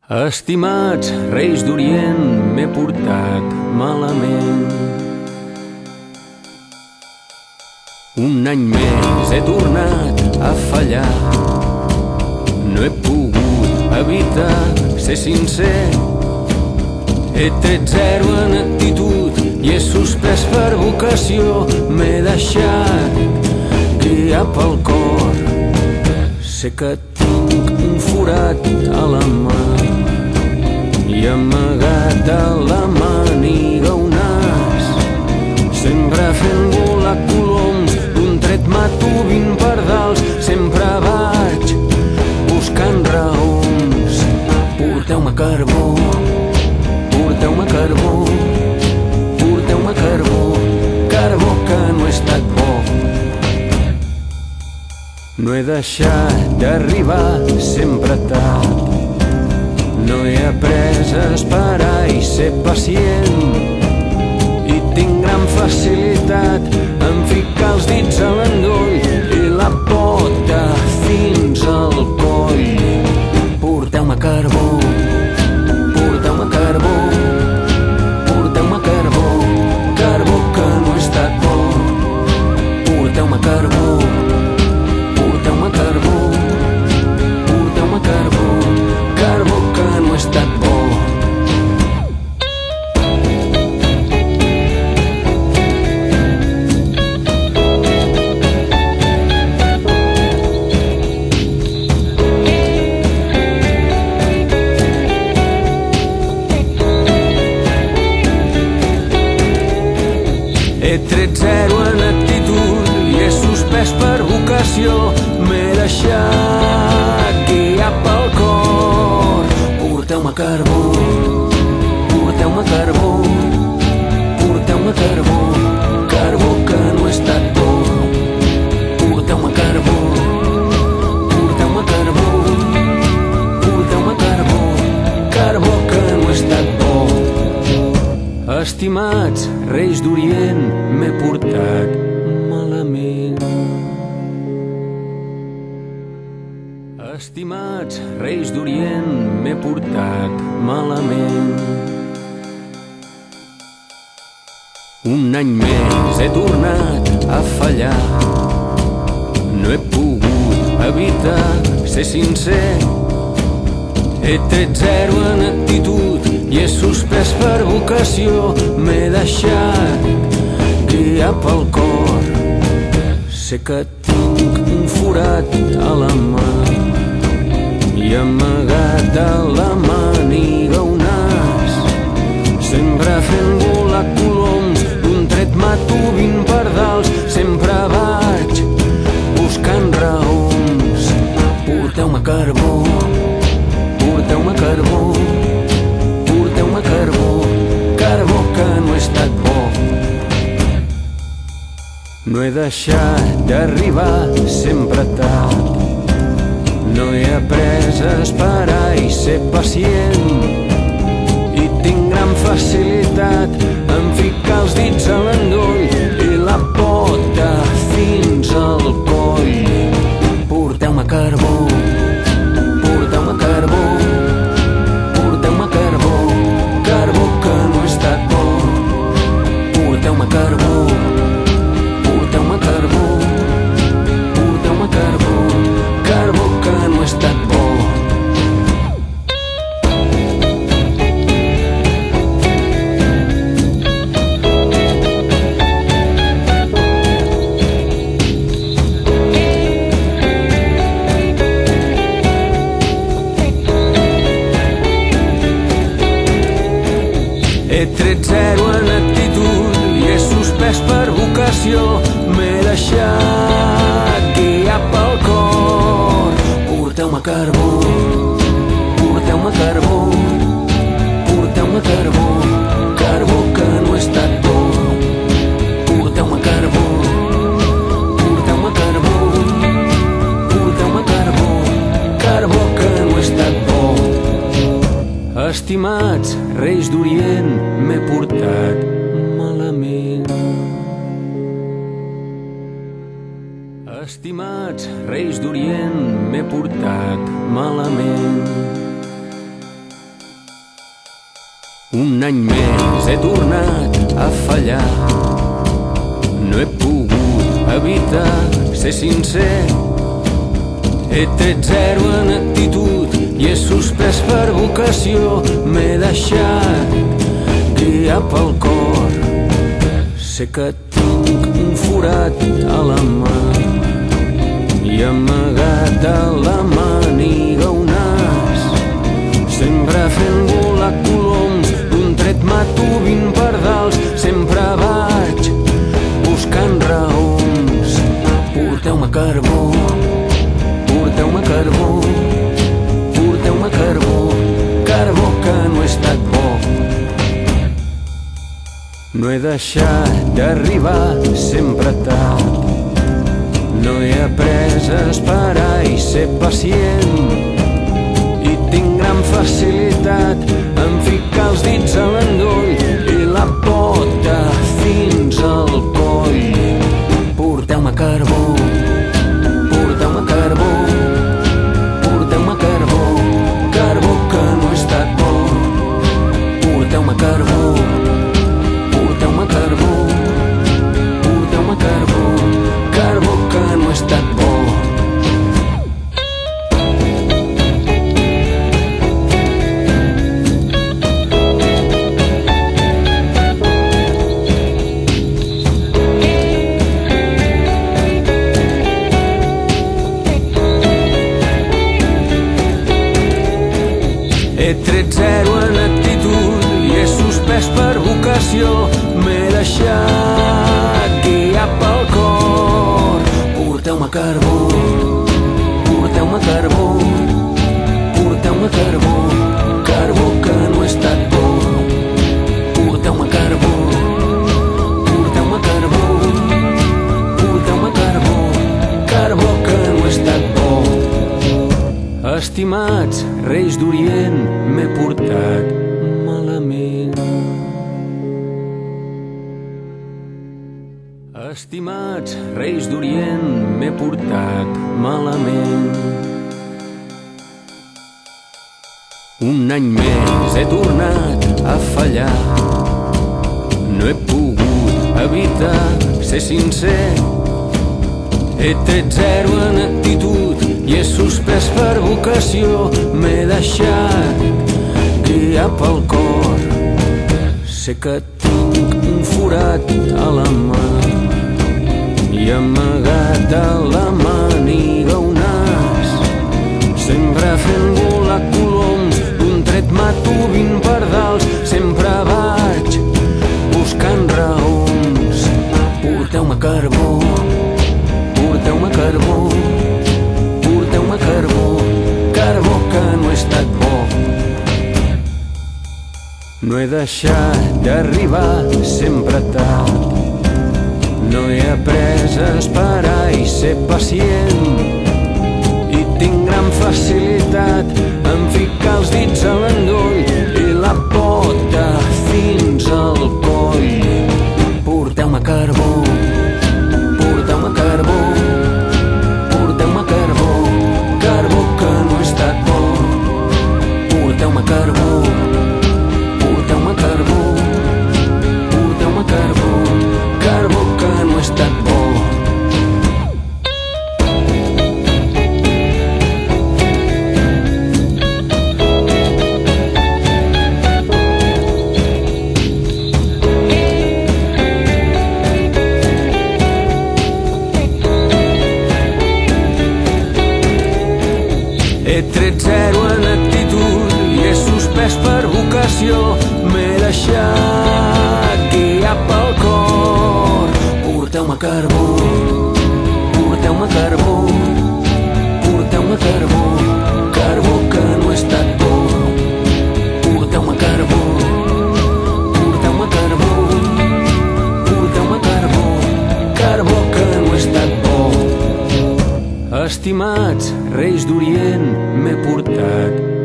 Estimats reis d'Orient, m'he portat malament. Un any més he tornat a fallar. No he pogut evitar ser sincer. He tret zero en actitud i he suspès per vocació. M'he deixat guiar pel cor. Sé que tinc un forat a la mà i amagat a la màniga un as. Sempre fent volar coloms, d'un tret mato 20 pardals. Sempre vaig buscant raons. Porteu-me carbó, porteu-me carbó, porteu-me carbó, carbó que no he estat bo. No he deixat d'arribar sempre tard. No he après a esperar i ser pacient. I tinc gran facilitat en ficar els dits a l'endoll i la pota fins al coll. Porteu-me carbó, porteu-me carbó, porteu-me carbó, carbó que no he estat bo. Porteu-me carbó, porteu-me carbó, porteu-me carbó, carbó que no he estat bo. He tret zero en actitud i he suspès per vocació. M'he deixat guiar pel cor. Porteu-me carbó, porteu-me carbó, porteu-me carbó, carbó que no he estat bo. Porteu-me carbó, porteu-me carbó, porteu-me carbó, carbó que no he estat bo. Estimats reis d'Orient, m'he portat malament. Estimats reis d'Orient, m'he portat malament. Un any més he tornat a fallar. No he pogut evitar ser sincer. He tret zero en actitud i he suspès per vocació. M'he deixat guiar pel cor. Sé que tinc un forat a la mà i amagat a la màniga un as. Sempre fent volar coloms, d'un tret mato 20 pardals. Sempre vaig buscant raons. Porteu-me carbó, porteu-me carbó, porteu-me carbó, carbó que no he estat bo. No he deixat d'arribar sempre tard. No he après a esperar i ser pacient. I tinc gran facilitat en ficar els dits a l'endoll i la pota fins al coll. Porteu-me carbó, porteu-me carbó, porteu-me carbó, carbó que no he estat bo. Porteu-me carbó, porteu-me carbó, porteu-me carbó, carbó que no he estat bo. He tret zero en actitud i he suspès per vocació. M'he deixat guiar pel cor. Porteu-me carbó, porteu-me carbó, porteu-me carbó, carbó que no he estat bo. Porteu-me carbó, porteu-me carbó, porteu-me carbó, carbó que no he estat bo. Estimats reis d'Orient, m'he portat malament. Estimats reis d'Orient, m'he portat malament. Un any més he tornat a fallar. No he pogut evitar ser sincer. He tret 0 en actitud i he suspès per vocació. M'he deixat guiar pel cor. Sé que tinc un forat a la mà i amagat a la màniga un as. Sempre fent volar coloms, d'un tret mato 20 pardals. Sempre vaig buscant raons. Porteu-me carbó, porteu-me carbó, porteu-me carbó, carbó que no he estat bo. No he deixat d'arribar sempre tard. No he après a esperar i ser pacient. I tinc gran facilitat en ficar els dits a l'endoll i la pota fins al coll. Porteu-me carbó, porteu-me carbó, porteu-me carbó, carbó que no he estat bo. Porteu-me carbó, porteu-me carbó, porteu-me carbó, carbó que no he estat bo. He tret 0 en actitud i he suspès per vocació. M'he deixat guiar pel cor. Porteu-me carbó, porteu-me carbó, porteu-me carbó, carbó que no he estat bo. Porteu-me carbó, porteu-me carbó, porteu-me carbó, carbó que no he estat bo. Estimats reis d'Orient, m'he portat malament. Estimats reis d'Orient, m'he portat malament. Un any més he tornat a fallar. No he pogut evitar ser sincer. He tret 0 en actitud i he suspès per vocació. M'he deixat guiar pel cor. Sé que tinc un forat a la mà i amagat a la màniga un as. Sempre fent volar coloms, d'un tret mato 20 pardals. Sempre vaig buscant raons. Porteu-me carbó, porteu-me carbó, porteu-me carbó, carbó que no he estat bo. No he deixat d'arribar sempre tard. No he après a esperar i ser pacient. I tinc gran facilitat en ficar els dits a l'endoll i la pota fins al coll. Porteu-me carbó, porteu-me carbó, porteu-me carbó, carbó que no he estat bo. Porteu-me carbó, porteu-me carbó, porteu-me carbó, carbó que no he estat bo. He tret 0 en actitud i he suspès per vocació. M'he deixat guiar pel cor. Porteu-me carbó, porteu-me carbó, porteu-me carbó, carbó que no he estat bo. Porteu-me carbó, porteu-me carbó, porteu-me carbó, carbó que no he estat bo. Estimats reis d'Orient, m'he portat